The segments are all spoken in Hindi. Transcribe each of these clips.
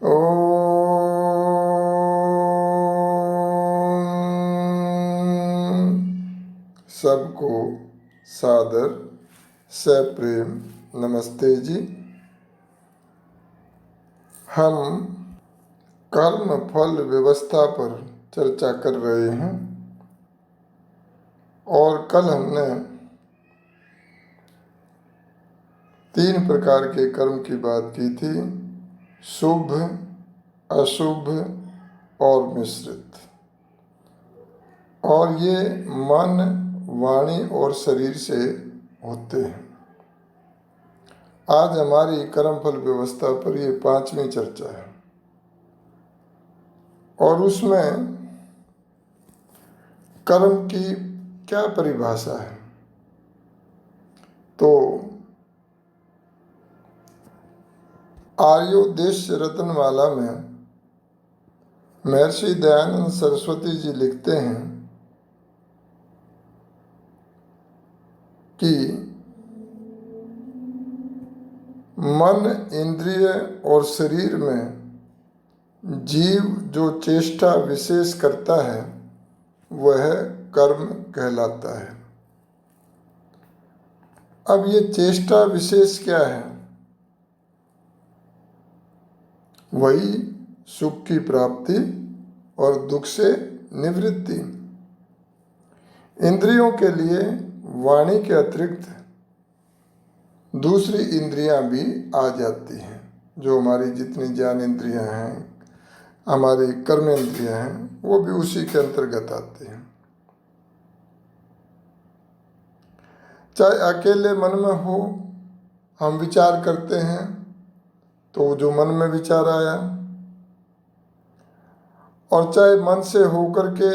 ओम। सबको सादर सप्रेम नमस्ते जी। हम कर्म फल व्यवस्था पर चर्चा कर रहे हैं और कल हमने 3 प्रकार के कर्म की बात की थी, शुभ, अशुभ और मिश्रित। और ये मन, वाणी और शरीर से होते हैं। आज हमारी कर्मफल व्यवस्था पर ये 5वीं चर्चा है और उसमें कर्म की क्या परिभाषा है। तो आर्योदेश्य रत्नमाला में महर्षि दयानंद सरस्वती जी लिखते हैं कि मन, इंद्रिय और शरीर में जीव जो चेष्टा विशेष करता है वह कर्म कहलाता है। अब ये चेष्टा विशेष क्या है? वही सुख की प्राप्ति और दुख से निवृत्ति। इंद्रियों के लिए वाणी के अतिरिक्त दूसरी इंद्रियां भी आ जाती हैं, जो हमारी जितनी ज्ञान इंद्रियां हैं, हमारी कर्म इंद्रियां हैं, वो भी उसी के अंतर्गत आती हैं। चाहे अकेले मन में हो, हम विचार करते हैं तो जो मन में विचार आया, और चाहे मन से होकर के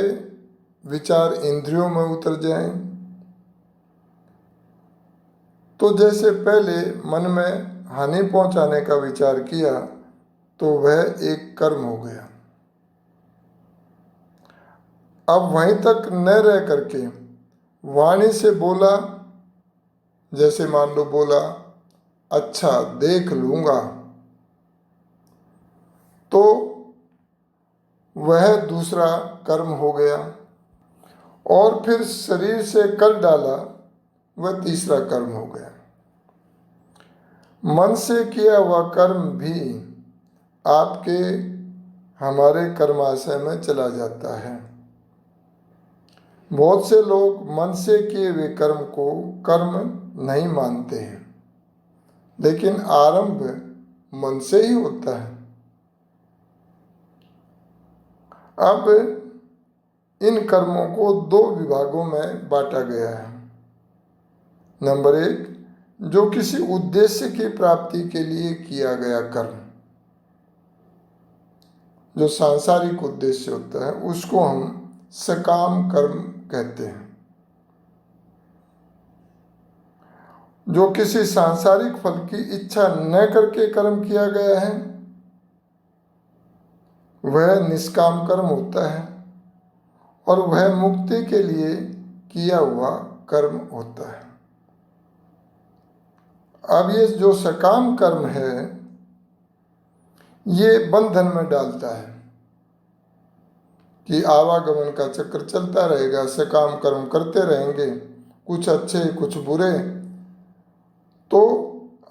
विचार इंद्रियों में उतर जाएं, तो जैसे पहले मन में हानि पहुंचाने का विचार किया तो वह एक कर्म हो गया। अब वहीं तक न रह करके वाणी से बोला, जैसे मान लो बोला अच्छा देख लूंगा, तो वह दूसरा कर्म हो गया। और फिर शरीर से कर डाला, वह तीसरा कर्म हो गया। मन से किया हुआ कर्म भी आपके हमारे कर्माशय में चला जाता है। बहुत से लोग मन से किए हुए कर्म को कर्म नहीं मानते हैं, लेकिन आरंभ मन से ही होता है। अब इन कर्मों को 2 विभागों में बांटा गया है। नंबर 1, जो किसी उद्देश्य की प्राप्ति के लिए किया गया कर्म, जो सांसारिक उद्देश्य होता है, उसको हम सकाम कर्म कहते हैं। जो किसी सांसारिक फल की इच्छा न करके कर्म किया गया है वह निष्काम कर्म होता है, और वह मुक्ति के लिए किया हुआ कर्म होता है। अब ये जो सकाम कर्म है ये बंधन में डालता है कि आवागमन का चक्र चलता रहेगा, सकाम कर्म करते रहेंगे, कुछ अच्छे कुछ बुरे, तो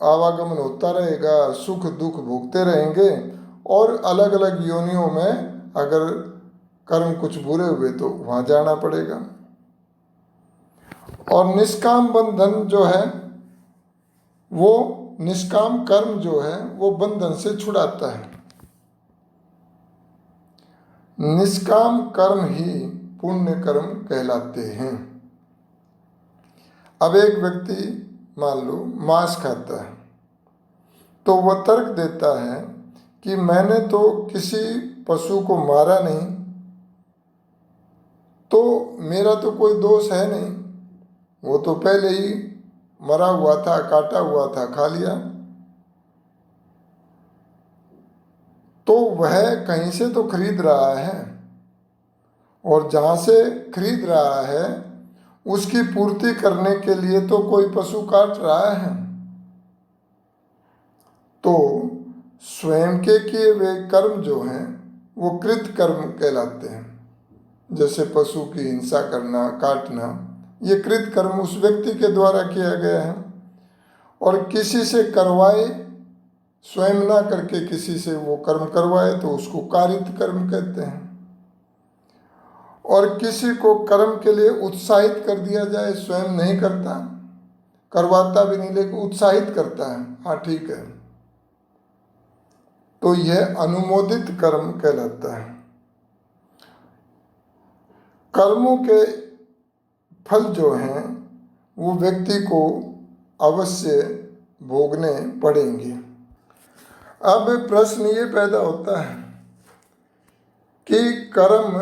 आवागमन होता रहेगा, सुख दुख भोगते रहेंगे, और अलग अलग योनियों में अगर कर्म कुछ बुरे हुए तो वहाँ जाना पड़ेगा। और निष्काम बंधन जो है, वो निष्काम कर्म जो है वो बंधन से छुड़ाता है। निष्काम कर्म ही पुण्य कर्म कहलाते हैं। अब एक व्यक्ति मान लो मांस खाता है, तो वह तर्क देता है कि मैंने तो किसी पशु को मारा नहीं, तो मेरा तो कोई दोष है नहीं, वो तो पहले ही मरा हुआ था, काटा हुआ था, खा लिया। तो वह कहीं से तो खरीद रहा है, और जहाँ से खरीद रहा है उसकी पूर्ति करने के लिए तो कोई पशु काट रहा है। तो स्वयं के किए हुए कर्म जो हैं वो कृत कर्म कहलाते हैं। जैसे पशु की हिंसा करना, काटना, ये कृत कर्म उस व्यक्ति के द्वारा किया गया है। और किसी से करवाए, स्वयं ना करके किसी से वो कर्म करवाए तो उसको कारित कर्म कहते हैं। और किसी को कर्म के लिए उत्साहित कर दिया जाए, स्वयं नहीं करता, करवाता भी नहीं, लेकिन उत्साहित करता है, हाँ ठीक है, तो यह अनुमोदित कर्म कहलाता है। कर्मों के फल जो हैं वो व्यक्ति को अवश्य भोगने पड़ेंगे। अब प्रश्न ये पैदा होता है कि कर्म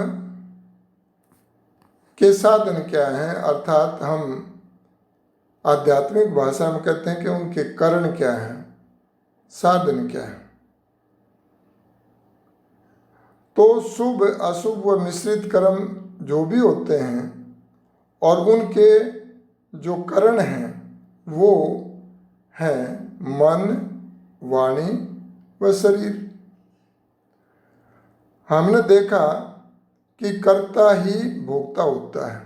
के साधन क्या हैं, अर्थात हम आध्यात्मिक भाषा में कहते हैं कि उनके कारण क्या हैं, साधन क्या है। तो शुभ अशुभ व मिश्रित कर्म जो भी होते हैं और उनके जो कारण हैं वो हैं मन, वाणी व शरीर। हमने देखा कि कर्ता ही भोक्ता होता है,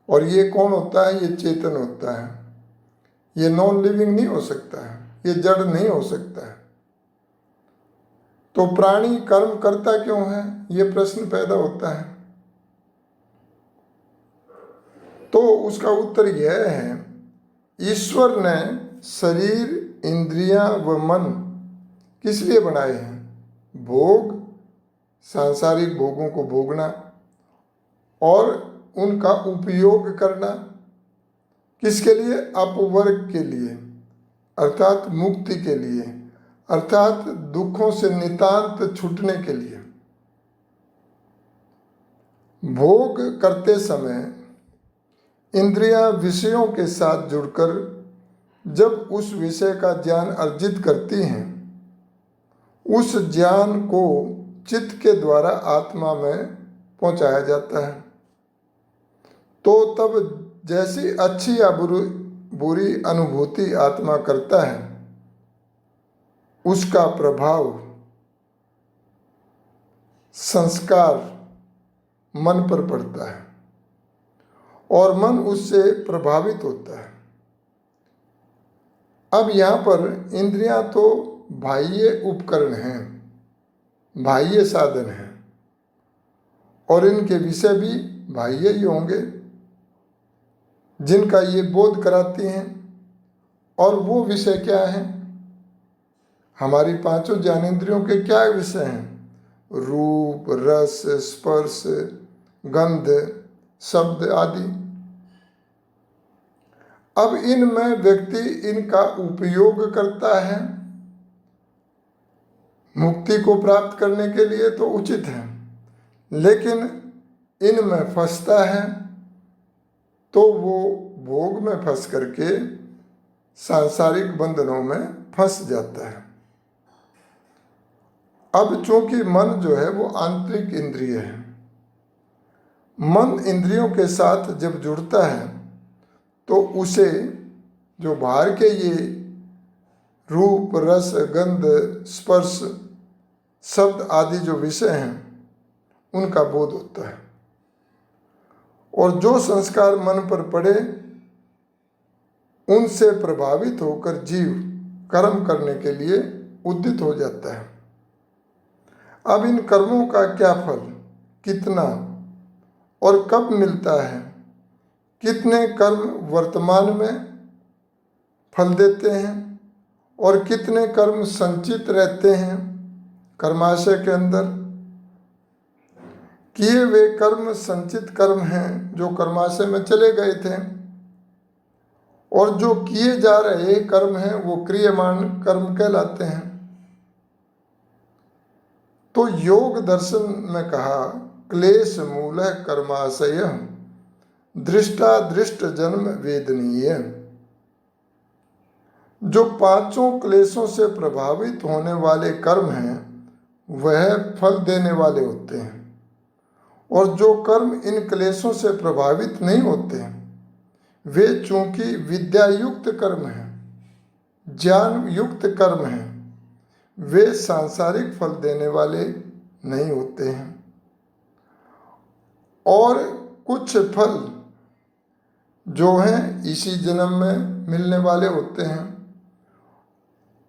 और ये कौन होता है? ये चेतन होता है। ये नॉन लिविंग नहीं हो सकता है, ये जड़ नहीं हो सकता है। तो प्राणी कर्म करता क्यों है, ये प्रश्न पैदा होता है। तो उसका उत्तर यह है, ईश्वर ने शरीर, इंद्रियां व मन किस लिए बनाए हैं? भोग, सांसारिक भोगों को भोगना और उनका उपयोग करना। किसके लिए? अपवर्ग के लिए, अर्थात मुक्ति के लिए, अर्थात दुखों से नितांत छूटने के लिए। भोग करते समय इंद्रियां विषयों के साथ जुड़कर जब उस विषय का ज्ञान अर्जित करती हैं, उस ज्ञान को चित्त के द्वारा आत्मा में पहुंचाया जाता है। तो तब जैसी अच्छी या बुरी अनुभूति आत्मा करता है, उसका प्रभाव, संस्कार मन पर पड़ता है और मन उससे प्रभावित होता है। अब यहाँ पर इंद्रियां तो बाह्य उपकरण हैं, बाह्य साधन हैं, और इनके विषय भी बाह्य ही होंगे जिनका ये बोध कराती हैं। और वो विषय क्या है? हमारी पांचों ज्ञानेंद्रियों के क्या विषय हैं? रूप, रस, स्पर्श, गंध, शब्द आदि। अब इनमें व्यक्ति इनका उपयोग करता है मुक्ति को प्राप्त करने के लिए तो उचित है, लेकिन इनमें फंसता है तो वो भोग में फंस करके सांसारिक बंधनों में फंस जाता है। अब चूंकि मन जो है वो आंतरिक इंद्रिय है, मन इंद्रियों के साथ जब जुड़ता है तो उसे जो बाहर के ये रूप, रस, गंध, स्पर्श, शब्द आदि जो विषय हैं उनका बोध होता है। और जो संस्कार मन पर पड़े उनसे प्रभावित होकर जीव कर्म करने के लिए उद्यत हो जाता है। अब इन कर्मों का क्या फल, कितना और कब मिलता है, कितने कर्म वर्तमान में फल देते हैं और कितने कर्म संचित रहते हैं कर्माशय के अंदर। किए वे कर्म संचित कर्म हैं जो कर्माशय में चले गए थे, और जो किए जा रहे कर्म हैं वो क्रियमाण कर्म कहलाते हैं। तो योग दर्शन में कहा, क्लेश मूल कर्माशय दृष्टादृष्ट जन्म वेदनीय। जो पांचों क्लेशों से प्रभावित होने वाले कर्म हैं वह फल देने वाले होते हैं, और जो कर्म इन क्लेशों से प्रभावित नहीं होते वे चूंकि विद्या युक्त कर्म हैं, ज्ञान युक्त कर्म हैं, वे सांसारिक फल देने वाले नहीं होते हैं, और कुछ फल जो हैं इसी जन्म में मिलने वाले होते हैं,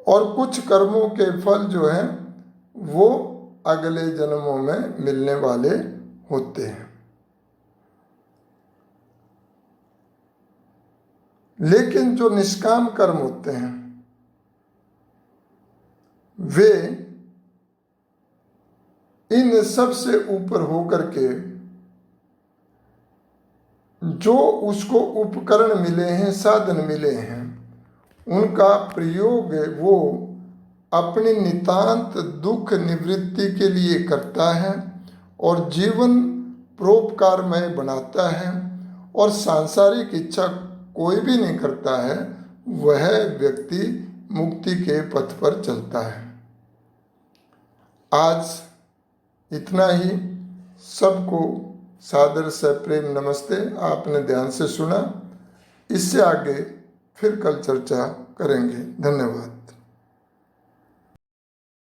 और कुछ कर्मों के फल जो हैं वो अगले जन्मों में मिलने वाले होते हैं। लेकिन जो निष्काम कर्म होते हैं वे इन सब से ऊपर होकर के जो उसको उपकरण मिले हैं, साधन मिले हैं, उनका प्रयोग वो अपनी नितांत दुख निवृत्ति के लिए करता है और जीवन परोपकारमय बनाता है, और सांसारिक इच्छा कोई भी नहीं करता है, वह व्यक्ति मुक्ति के पथ पर चलता है। आज इतना ही। सबको सादर से प्रेम नमस्ते। आपने ध्यान से सुना। इससे आगे फिर कल चर्चा करेंगे। धन्यवाद।